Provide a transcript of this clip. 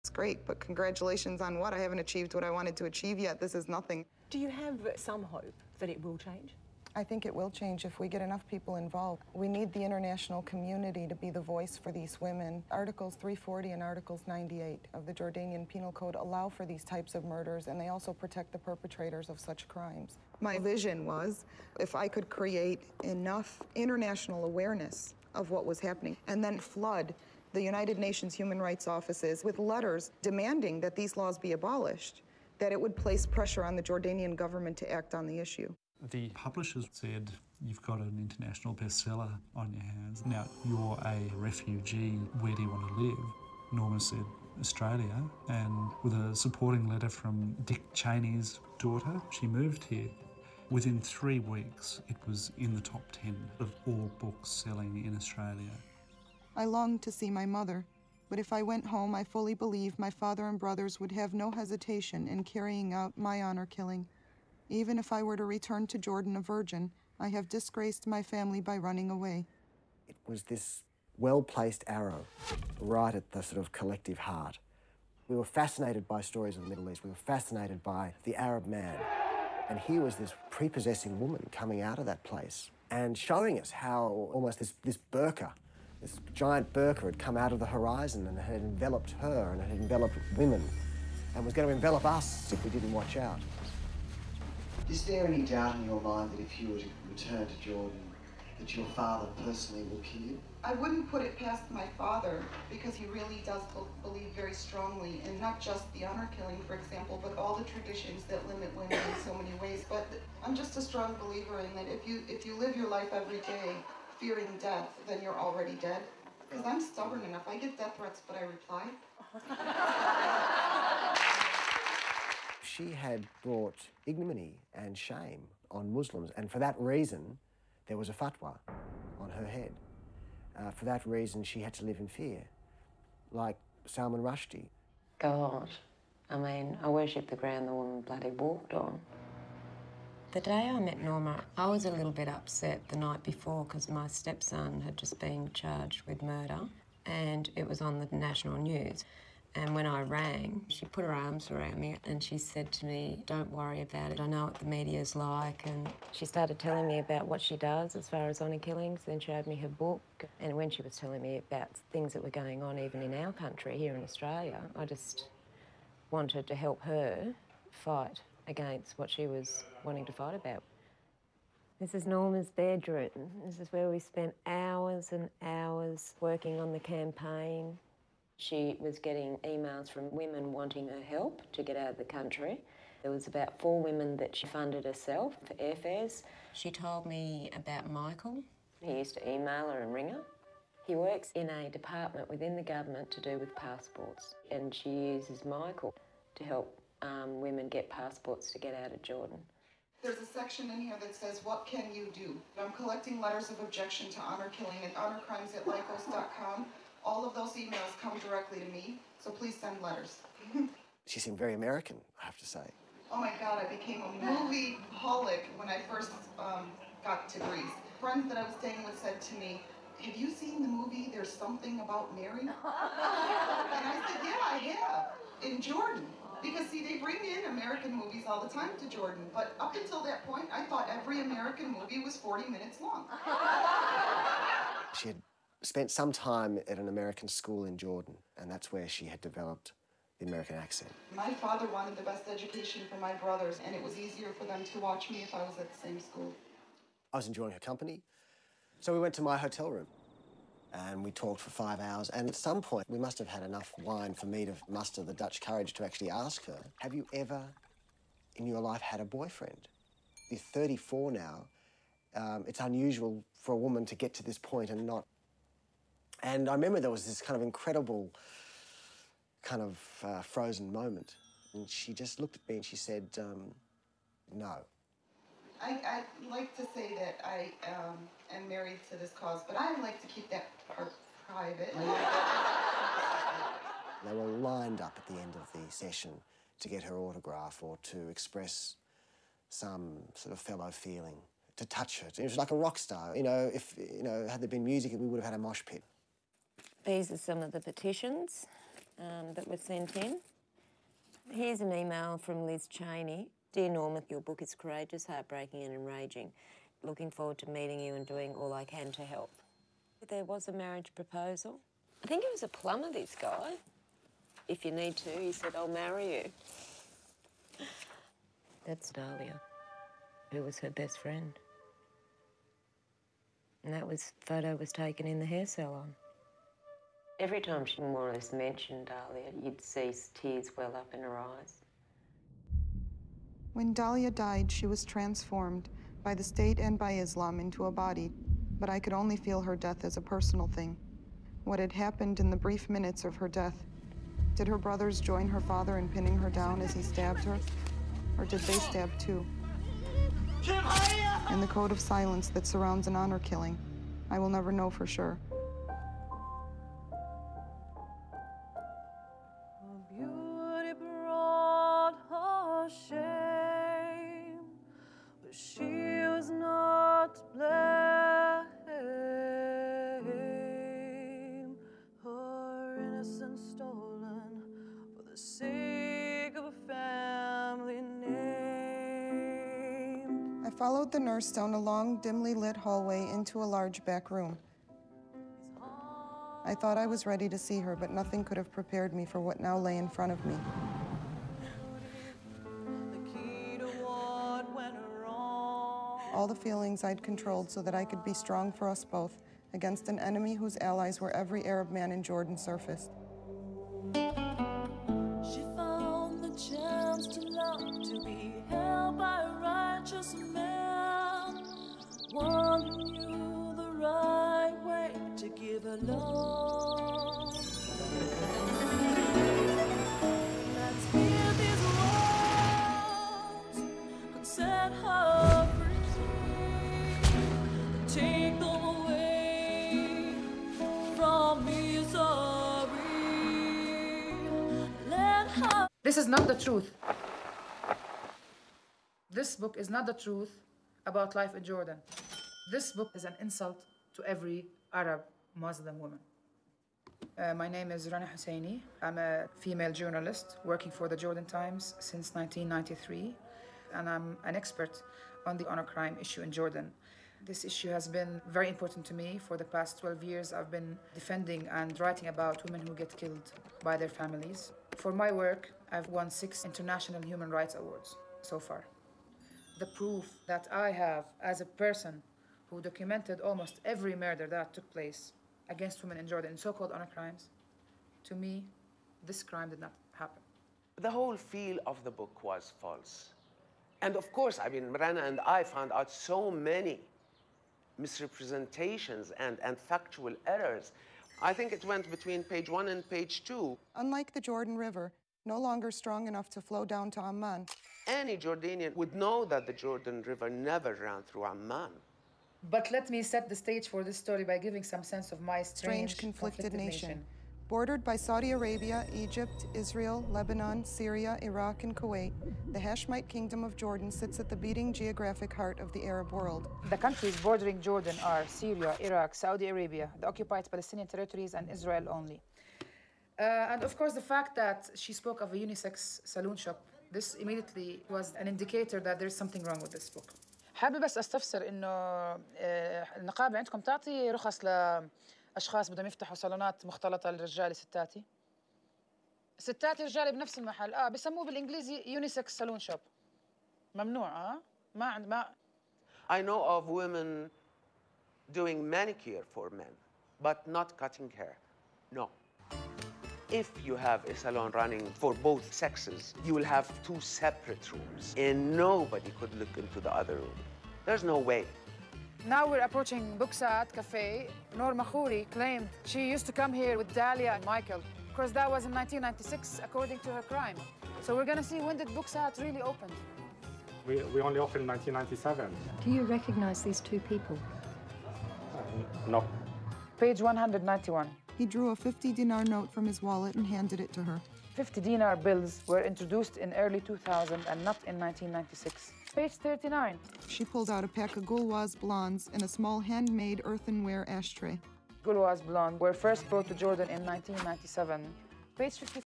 It's great, but congratulations on what? I haven't achieved what I wanted to achieve yet. This is nothing. Do you have some hope that it will change? I think it will change if we get enough people involved. We need the international community to be the voice for these women. Articles 340 and Articles 98 of the Jordanian Penal Code allow for these types of murders, and they also protect the perpetrators of such crimes. My vision was, if I could create enough international awareness of what was happening, and then flood the United Nations Human Rights offices with letters demanding that these laws be abolished, that it would place pressure on the Jordanian government to act on the issue. The publishers said, you've got an international bestseller on your hands. Now, you're a refugee. Where do you want to live? Norma said, Australia. And with a supporting letter from Dick Cheney's daughter, she moved here. Within 3 weeks, it was in the top 10 of all books selling in Australia. I longed to see my mother, but if I went home, I fully believe my father and brothers would have no hesitation in carrying out my honor killing. Even if I were to return to Jordan a virgin, I have disgraced my family by running away. It was this well-placed arrow right at the sort of collective heart. We were fascinated by stories of the Middle East. We were fascinated by the Arab man. And here was this prepossessing woman coming out of that place and showing us how almost this burqa, this giant burqa had come out of the horizon and had enveloped her and had enveloped women and was going to envelop us if we didn't watch out. Is there any doubt in your mind that if you were to return to Jordan, that your father personally will kill you? I wouldn't put it past my father, because he really does believe very strongly in not just the honor killing, for example, but all the traditions that limit women in so many ways. But I'm just a strong believer in that if you live your life every day fearing death, then you're already dead. Because I'm stubborn enough. I get death threats, but I reply. She had brought ignominy and shame on Muslims, and for that reason, there was a fatwa on her head. For that reason, she had to live in fear, like Salman Rushdie. God, I mean, I worship the ground the woman bloody walked on. The day I met Norma, I was a little bit upset the night before because my stepson had just been charged with murder and it was on the national news. And when I rang, she put her arms around me and she said to me, don't worry about it, I know what the media's like. And she started telling me about what she does as far as honour killings, then showed me her book. And when she was telling me about things that were going on even in our country, here in Australia, I just wanted to help her fight against what she was wanting to fight about. This is Norma's bedroom. This is where we spent hours and hours working on the campaign. She was getting emails from women wanting her help to get out of the country. There was about 4 women that she funded herself for airfares. She told me about Michael. He used to email her and ring her. He works in a department within the government to do with passports, and she uses Michael to help women get passports to get out of Jordan. There's a section in here that says, what can you do? I'm collecting letters of objection to honor killing at honorcrimes@lycos.com. All of those emails come directly to me, so please send letters. She seemed very American, I have to say. Oh my God, I became a movie-holic when I first got to Greece. Friends that I was staying with said to me, have you seen the movie There's Something About Mary? And I said, yeah, I have, in Jordan. Because see, they bring in American movies all the time to Jordan, but up until that point, I thought every American movie was 40 minutes long. She had spent some time at an American school in Jordan, and that's where she had developed the American accent. My father wanted the best education for my brothers, and it was easier for them to watch me if I was at the same school. I was enjoying her company, so we went to my hotel room, and we talked for 5 hours, and at some point, we must have had enough wine for me to muster the Dutch courage to actually ask her, have you ever in your life had a boyfriend? You're 34 now. It's unusual for a woman to get to this point and not. And I remember there was this kind of incredible frozen moment. And she just looked at me and she said, no. I like to say that I am married to this cause, but I like to keep that part private. They were lined up at the end of the session to get her autograph or to express some sort of fellow feeling, to touch her. It was like a rock star. You know, if, you know, had there been music, we would have had a mosh pit. These are some of the petitions that was sent in. Here's an email from Liz Cheney. Dear Norma, your book is courageous, heartbreaking and enraging. Looking forward to meeting you and doing all I can to help. There was a marriage proposal. I think he was a plumber, this guy. If you need to, he said, I'll marry you. That's Dahlia, who was her best friend. And that photo was taken in the hair salon. Every time she more or less mentioned Dahlia, you'd see tears well up in her eyes. When Dahlia died, she was transformed by the state and by Islam into a body, but I could only feel her death as a personal thing. What had happened in the brief minutes of her death. Did her brothers join her father in pinning her down as he stabbed her? Or did they stab too? In the code of silence that surrounds an honor killing, I will never know for sure. Beauty brought her shame, but she was not to blame. Her innocence stolen for the sake of a family name. I followed the nurse down a long, dimly lit hallway into a large back room. I thought I was ready to see her, but nothing could have prepared me for what now lay in front of me. All the feelings I'd controlled so that I could be strong for us both against an enemy whose allies were every Arab man in Jordan surfaced. She found the chance to love, to be held by a righteous man, one who knew the right way to give her love. Let's hear these words and set her free. Take them away from misery. Let her. This is not the truth. This book is not the truth about life in Jordan. This book is an insult to every Arab Muslim woman. My name is Rana Husseini. I'm a female journalist working for the Jordan Times since 1993, and I'm an expert on the honor crime issue in Jordan. This issue has been very important to me. For the past 12 years, I've been defending and writing about women who get killed by their families. For my work, I've won 6 international human rights awards so far. The proof that I have as a person who documented almost every murder that took place against women in Jordan, so-called honor crimes, to me, this crime did not happen. The whole feel of the book was false. And of course, I mean, Rana and I found out so many misrepresentations and factual errors. I think it went between page 1 and page 2. Unlike the Jordan River, no longer strong enough to flow down to Amman, Any Jordanian would know that the Jordan River never ran through Amman. But let me set the stage for this story by giving some sense of my strange conflicted nation, bordered by Saudi Arabia, Egypt, Israel, Lebanon, Syria, Iraq, and Kuwait, the Hashemite Kingdom of Jordan sits at the beating geographic heart of the Arab world. The countries bordering Jordan are Syria, Iraq, Saudi Arabia, the occupied Palestinian territories, and Israel only. And of course, the fact that she spoke of a unisex saloon shop, this immediately was an indicator that there's something wrong with this book. حابة بس استفسر انه النقابة عندكم تعطي رخص لاشخاص بدهم يفتحوا صالونات مختلطة للرجال ستاتي؟ ستاتي رجالي بنفس المحل بسموه بالانجليزي يونيسكس سالون شوب. ممنوع ما I know of women doing manicure for men, but not cutting hair. No. If you have a salon running for both sexes, you will have 2 separate rooms, and nobody could look into the other room. There's no way. Now we're approaching Buksat Cafe. Norma Khouri claimed she used to come here with Dahlia and Michael. Of course, that was in 1996, according to her crime. So we're gonna see when did Buksat really open. We only opened in 1997. Do you recognize these 2 people? No. Page 191. He drew a 50-dinar note from his wallet and handed it to her. 50-dinar bills were introduced in early 2000 and not in 1996. Page 39. She pulled out a pack of Gulwaz blondes and a small handmade earthenware ashtray. Gulwaz blonde were first brought to Jordan in 1997 basically